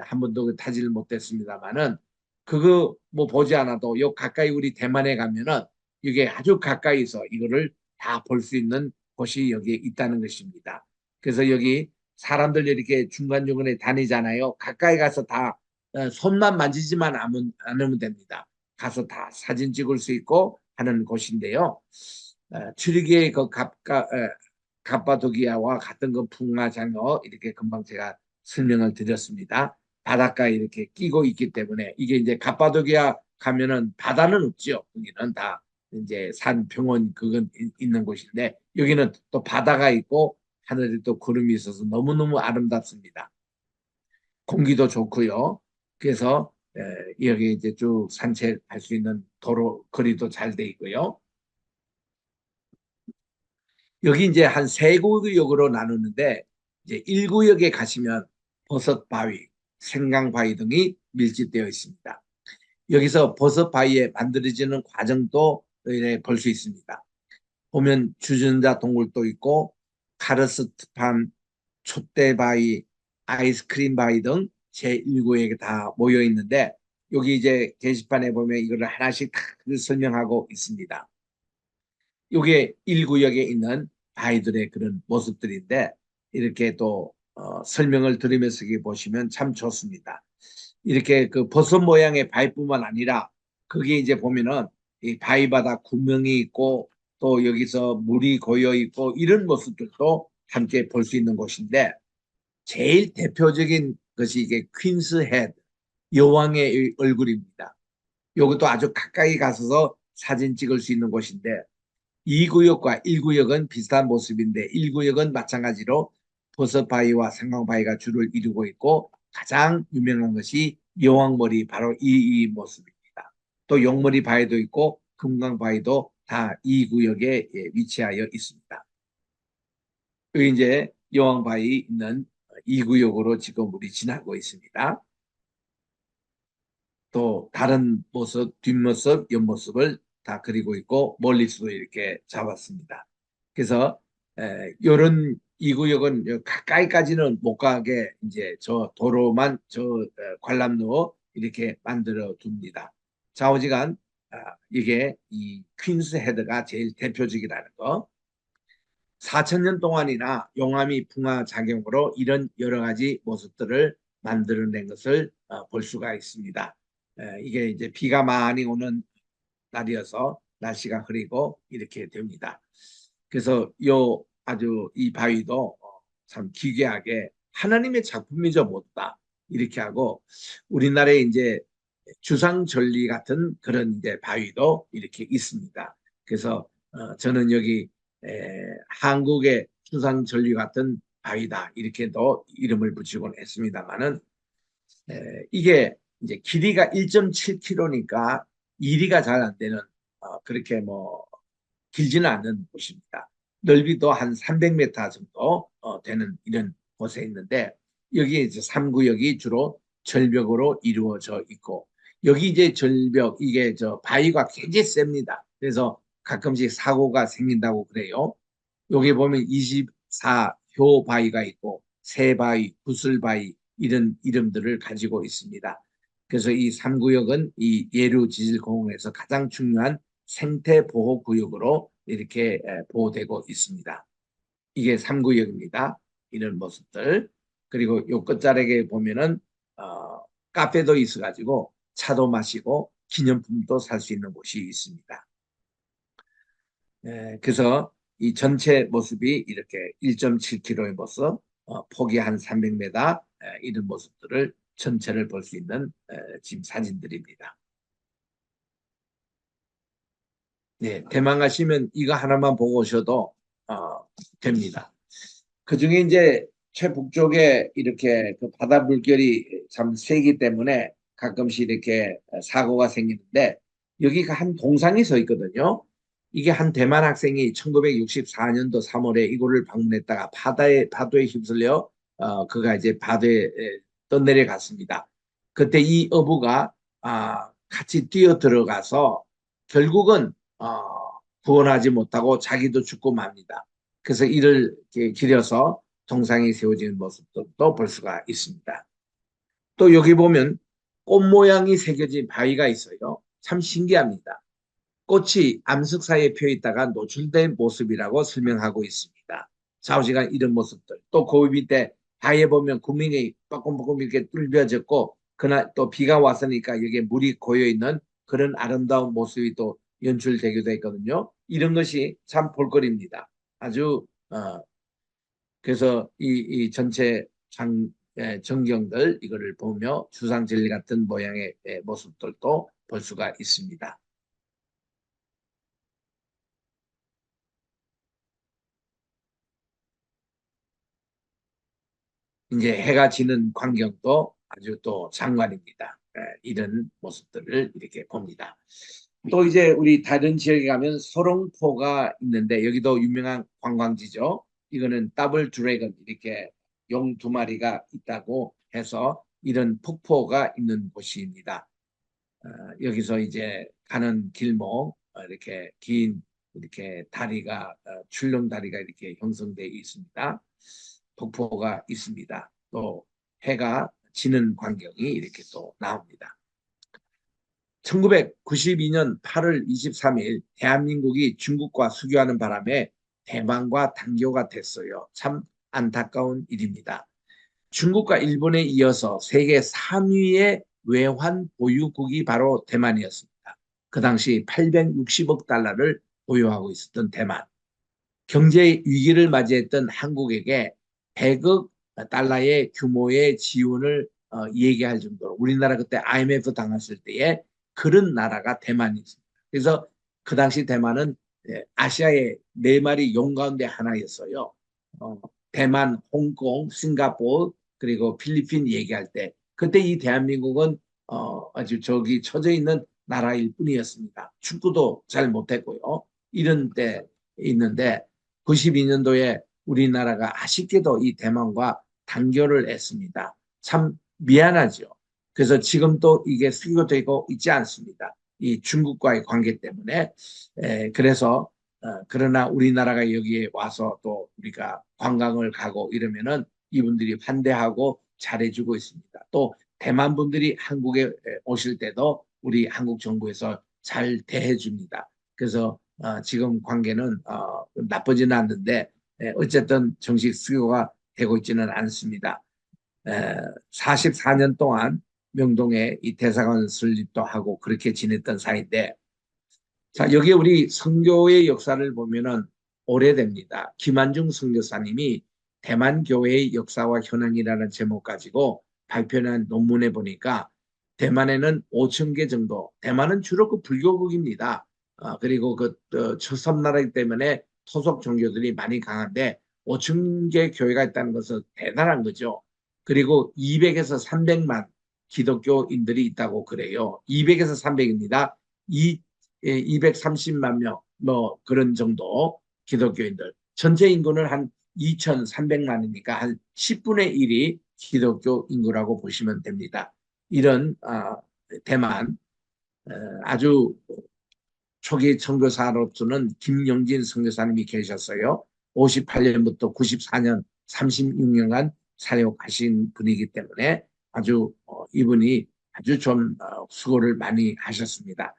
한 번도 타지를 못했습니다만은 그거 뭐 보지 않아도 요 가까이 우리 대만에 가면은 이게 아주 가까이서 이거를 다 볼 수 있는 곳이 여기에 있다는 것입니다. 그래서 여기 사람들 이렇게 중간중간에 다니잖아요. 가까이 가서 다 손만 만지지만 않으면 됩니다. 가서 다 사진 찍을 수 있고 하는 곳인데요. 튀르키예 그 갑바도기아와 같은 그 풍화장어 이렇게 금방 제가 설명을 드렸습니다. 바닷가에 이렇게 끼고 있기 때문에 이게 이제 갑바도기아 가면은 바다는 없죠. 여기는 다 이제 산 평원 그건 있는 곳인데 여기는 또 바다가 있고 하늘에 또 구름이 있어서 너무너무 아름답습니다. 공기도 좋고요. 그래서 여기 이제 쭉 산책할 수 있는 도로 거리도 잘 돼 있고요. 여기 이제 한 세 구역으로 나누는데 이제 1구역에 가시면 버섯바위, 생강바위 등이 밀집되어 있습니다. 여기서 버섯바위에 만들어지는 과정도 볼 수 있습니다. 보면 주전자 동굴도 있고 카르스트팜, 촛대바위, 아이스크림 바위 등 제1구역에 다 모여 있는데 여기 이제 게시판에 보면 이거를 하나씩 다 설명하고 있습니다. 이게 1구역에 있는 바위들의 그런 모습들인데 이렇게 또 설명을 들으면서 보시면 참 좋습니다. 이렇게 그 버섯 모양의 바위뿐만 아니라 거기에 이제 보면은 이 바위바다 구멍이 있고 또 여기서 물이 고여 있고 이런 모습들도 함께 볼 수 있는 곳인데 제일 대표적인 것이 이게 퀸스 헤드 여왕의 얼굴입니다. 이것도 아주 가까이 가서 사진 찍을 수 있는 곳인데 2구역과 1구역은 비슷한 모습인데 1구역은 마찬가지로 버섯바위와 생강바위가 주를 이루고 있고 가장 유명한 것이 여왕머리 바로 이 모습입니다. 또 용머리 바위도 있고 금강바위도 다 2구역에 위치하여 있습니다. 여기 이제 여왕바위 있는 2구역으로 지금 우리 지나고 있습니다. 또 다른 모습, 뒷모습, 옆모습을 다 그리고 있고 멀리서도 이렇게 잡았습니다. 그래서 이런 이 구역은 가까이까지는 못 가게 이제 저 도로만 저 관람로 이렇게 만들어 둡니다. 좌우지간 이게 이 퀸스 헤드가 제일 대표적이라는 거. 4천 년 동안이나 용암이 풍화작용으로 이런 여러 가지 모습들을 만들어낸 것을 볼 수가 있습니다. 이게 이제 비가 많이 오는 날이어서 날씨가 흐리고 이렇게 됩니다. 그래서 요 아주 이 바위도 참 기괴하게 하나님의 작품이죠 못다 이렇게 하고 우리나라에 이제 주상절리 같은 그런 이제 바위도 이렇게 있습니다. 그래서 저는 여기 한국의 주상절리 같은 바위다 이렇게도 이름을 붙이곤 했습니다만은 이게 이제 길이가 1.7km니까 이리가 잘 안 되는 그렇게 뭐 길지는 않은 곳입니다. 넓이도 한 300m 정도 되는 이런 곳에 있는데 여기 이제 3구역이 주로 절벽으로 이루어져 있고 여기 이제 절벽 이게 저 바위가 굉장히 셉니다. 그래서 가끔씩 사고가 생긴다고 그래요. 여기 보면 24효 바위가 있고 새바위, 구슬바위 이런 이름들을 가지고 있습니다. 그래서 이 3구역은 이 예류지질공원에서 가장 중요한 생태보호구역으로 이렇게 보호되고 있습니다. 이게 3구역입니다. 이런 모습들. 그리고 요 끝자락에 보면은 카페도 있어가지고 차도 마시고 기념품도 살 수 있는 곳이 있습니다. 그래서 이 전체 모습이 이렇게 1.7km의 모습, 폭이 한 300m 이런 모습들을 전체를 볼 수 있는 지금 사진들입니다. 네, 대만 가시면 이거 하나만 보고 오셔도 됩니다. 그 중에 이제 최북쪽에 이렇게 그 바다 물결이 참 세기 때문에 가끔씩 이렇게 사고가 생기는데 여기가 한 동상이 서 있거든요. 이게 한 대만 학생이 1964년도 3월에 이곳을 방문했다가 파도에 휩쓸려 그가 이제 바다에 떠내려갔습니다. 그때 이 어부가 같이 뛰어 들어가서 결국은 구원하지 못하고 자기도 죽고 맙니다. 그래서 이를 기려서 동상이 세워지는 모습도 볼 수가 있습니다. 또 여기 보면 꽃 모양이 새겨진 바위가 있어요. 참 신기합니다. 꽃이 암석 사이에 피어 있다가 노출된 모습이라고 설명하고 있습니다. 좌우지간 이런 모습들. 또 그 밑에 바위에 보면 구멍이 빠끔빠끔 이렇게 뚫려졌고 그날 또 비가 왔으니까 여기에 물이 고여 있는 그런 아름다운 모습이 또 연출되기도 했거든요. 이런 것이 참 볼거리입니다. 아주 그래서 이 전체 전경들 이거를 보며 주상절리 같은 모양의 모습들도 볼 수가 있습니다. 이제 해가 지는 광경도 아주 또 장관입니다. 이런 모습들을 이렇게 봅니다. 또 이제 우리 다른 지역에 가면 소롱포가 있는데 여기도 유명한 관광지죠. 이거는 더블 드래곤 이렇게 용 두 마리가 있다고 해서 이런 폭포가 있는 곳입니다. 여기서 이제 가는 길목 이렇게 긴 이렇게 다리가 출렁 다리가 이렇게 형성되어 있습니다. 폭포가 있습니다. 또 해가 지는 광경이 이렇게 또 나옵니다. 1992년 8월 23일 대한민국이 중국과 수교하는 바람에 대만과 단교가 됐어요. 참 안타까운 일입니다. 중국과 일본에 이어서 세계 3위의 외환 보유국이 바로 대만이었습니다. 그 당시 860억 달러를 보유하고 있었던 대만. 경제 위기를 맞이했던 한국에게 100억 달러의 규모의 지원을 얘기할 정도로 우리나라 그때 IMF 당했을 때에 그런 나라가 대만이 있습니다. 그래서 그 당시 대만은 아시아의 네 마리 용 가운데 하나였어요. 대만, 홍콩, 싱가포르 그리고 필리핀 얘기할 때 그때 이 대한민국은 아주 저기 처져 있는 나라일 뿐이었습니다. 축구도 잘 못했고요. 이런 때 있는데 92년도에 우리나라가 아쉽게도 이 대만과 단교를 했습니다. 참 미안하죠. 그래서 지금 또 이게 수교되고 있지 않습니다. 이 중국과의 관계 때문에 그래서 그러나 우리나라가 여기에 와서 또 우리가 관광을 가고 이러면은 이분들이 환대하고 잘해주고 있습니다. 또 대만 분들이 한국에 오실 때도 우리 한국 정부에서 잘 대해줍니다. 그래서 지금 관계는 나쁘지는 않는데 어쨌든 정식 수교가 되고 있지는 않습니다. 44년 동안 명동에 이 대사관 설립도 하고 그렇게 지냈던 사이인데 자 여기 우리 선교의 역사를 보면은 오래됩니다. 김한중 선교사님이 대만 교회의 역사와 현황이라는 제목 가지고 발표한 논문에 보니까 대만에는 5천 개 정도. 대만은 주로 그 불교국입니다. 그리고 그 첫섬나라이기 때문에 토속 종교들이 많이 강한데 5천 개 교회가 있다는 것은 대단한 거죠. 그리고 200에서 300만 기독교인들이 있다고 그래요. 200에서 300입니다. 230만 명, 뭐 그런 정도 기독교인들. 전체 인구는 한 2,300만이니까 한 10분의 1이 기독교 인구라고 보시면 됩니다. 이런 대만 아주 초기 선교사로서는 김영진 선교사님이 계셨어요. 58년부터 94년 36년간 사역하신 분이기 때문에 아주 이분이 아주 좀 수고를 많이 하셨습니다.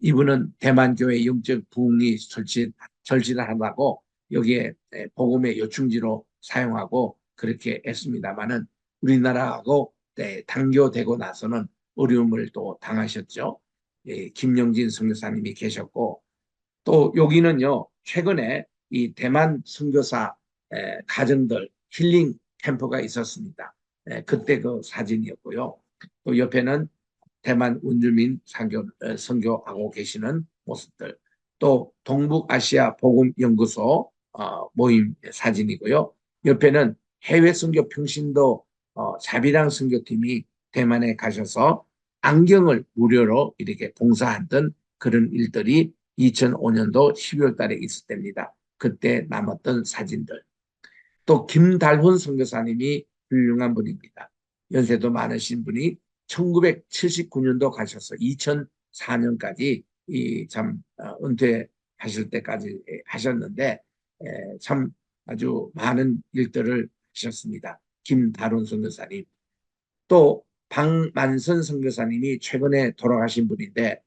이분은 대만교회 영적 부흥이 절실을 하다고 여기에 복음의 요충지로 사용하고 그렇게 했습니다만은 우리나라하고 단교되고 나서는 어려움을 또 당하셨죠. 김영진 선교사님이 계셨고 또 여기는요 최근에 이 대만 선교사 가정들 힐링 캠프가 있었습니다. 그때 그 사진이었고요. 또 옆에는 대만 원주민 선교하고 계시는 모습들 또 동북아시아 복음연구소 모임 사진이고요. 옆에는 해외 선교 평신도 자비랑 선교팀이 대만에 가셔서 안경을 무료로 이렇게 봉사하던 그런 일들이 2005년도 12월 달에 있었답니다. 그때 남았던 사진들. 또 김달훈 선교사님이 훌륭한 분입니다. 연세도 많으신 분이 1979년도 가셔서 2004년까지 참 은퇴하실 때까지 하셨는데 참 아주 많은 일들을 하셨습니다. 김달훈 선교사님. 또 박만선 선교사님이 최근에 돌아가신 분인데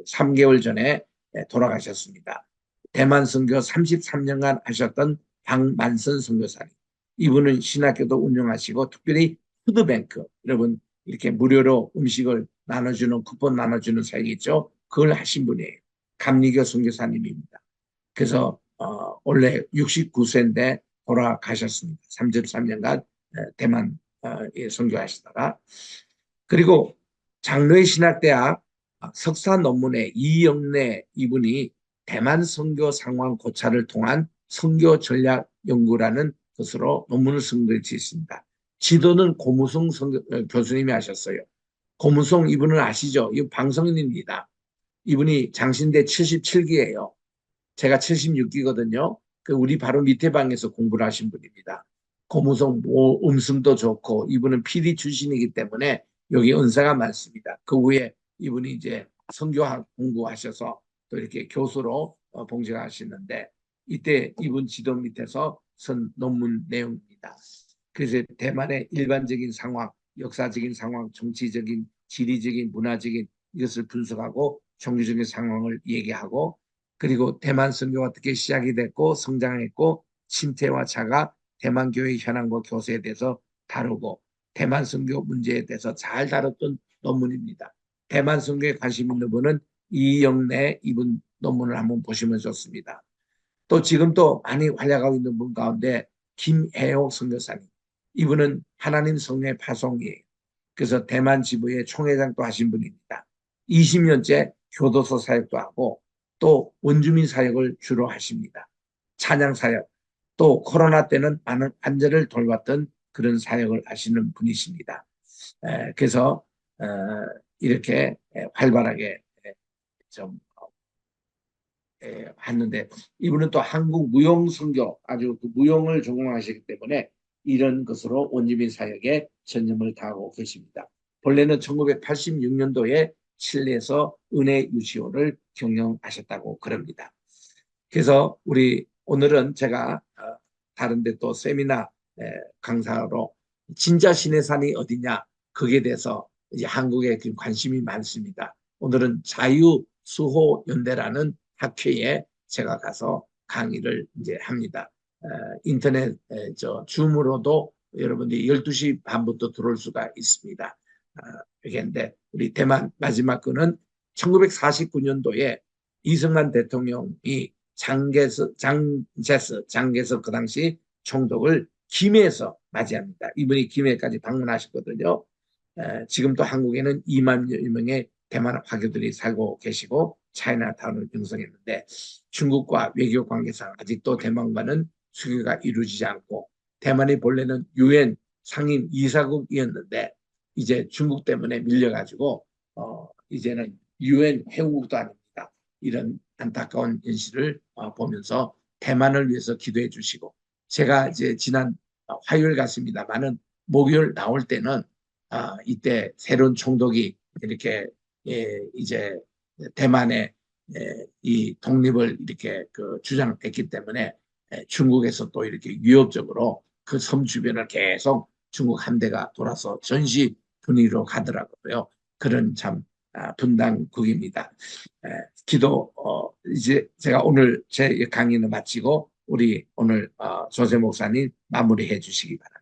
3개월 전에 돌아가셨습니다. 대만 선교 33년간 하셨던 박만선 선교사님. 이분은 신학교도 운영하시고 특별히 푸드뱅크 여러분 이렇게 무료로 음식을 나눠주는 쿠폰 나눠주는 사역이 있죠. 그걸 하신 분이에요. 감리교 선교사님입니다. 그래서 원래 69세인데 돌아가셨습니다. 33년간 대만 에 선교하시다가 그리고 장로의 신학대학 석사 논문에 이영래 이분이 대만 선교 상황 고찰을 통한 선교 전략 연구라는 것으로 논문을 쓴 것이 있습니다. 지도는 고무성 교수님이 하셨어요. 고무성 이분은 아시죠? 이 방송인입니다. 이분이 장신대 77기예요. 제가 76기거든요. 그 우리 바로 밑에 방에서 공부를 하신 분입니다. 고무성 음성도 좋고 이분은 PD 출신이기 때문에 여기 은사가 많습니다. 그 후에 이분이 이제 선교학 공부하셔서 또 이렇게 교수로 봉직하시는데 이때 이분 지도 밑에서 쓴 논문 내용입니다. 그래서 대만의 일반적인 상황, 역사적인 상황, 정치적인, 지리적인, 문화적인 이것을 분석하고 종교적인 상황을 얘기하고 그리고 대만 선교가 어떻게 시작이 됐고 성장했고 침체와 차가 대만 교회 현황과 교세에 대해서 다루고 대만 선교 문제에 대해서 잘 다뤘던 논문입니다. 대만 선교에 관심 있는 분은 이영래 이분 논문을 한번 보시면 좋습니다. 또 지금 또 많이 활약하고 있는 분 가운데 김혜옥 선교사님. 이분은 하나님 성령의 파송이에요. 그래서 대만 지부의 총회장도 하신 분입니다. 20년째 교도소 사역도 하고 또 원주민 사역을 주로 하십니다. 찬양 사역, 또 코로나 때는 많은 환자를 돌봤던 그런 사역을 하시는 분이십니다. 그래서 이렇게 활발하게 좀 했는데 이분은 또 한국 무용 선교 아주 그 무용을 전공하시기 때문에 이런 것으로 원주민 사역에 전념을 다하고 계십니다. 본래는 1986년도에 칠레에서 은혜 유치원을 경영하셨다고 그럽니다. 그래서 우리 오늘은 제가 다른데 또 세미나 강사로 진짜 신의 산이 어디냐 거기에 대해서 이제 한국에 관심이 많습니다. 오늘은 자유수호연대라는 학회에 제가 가서 강의를 이제 합니다. 인터넷 줌으로도 여러분들이 12시 반부터 들어올 수가 있습니다. 그런데 우리 대만 마지막 거는 1949년도에 이승만 대통령이 장개석 그 당시 총독을 김해에서 맞이합니다. 이분이 김해까지 방문하셨거든요. 지금도 한국에는 2만 명의 대만 화교들이 살고 계시고 차이나타운을 형성했는데 중국과 외교 관계상 아직도 대만과는 수교가 이루어지지 않고 대만이 본래는 유엔 상임 이사국이었는데 이제 중국 때문에 밀려가지고 이제는 유엔 회원국도 아닙니다. 이런 안타까운 현실을 보면서 대만을 위해서 기도해 주시고 제가 이제 지난 화요일 갔습니다만은 목요일 나올 때는 이때 새로운 총독이 이렇게 이제 대만의 이 독립을 이렇게 주장했기 때문에 중국에서 또 이렇게 위협적으로 그 섬 주변을 계속 중국 함대가 돌아서 전시 분위기로 가더라고요. 그런 참 분당국입니다. 기도 이제 제가 오늘 제 강의는 마치고 우리 오늘 조세 목사님 마무리해 주시기 바랍니다.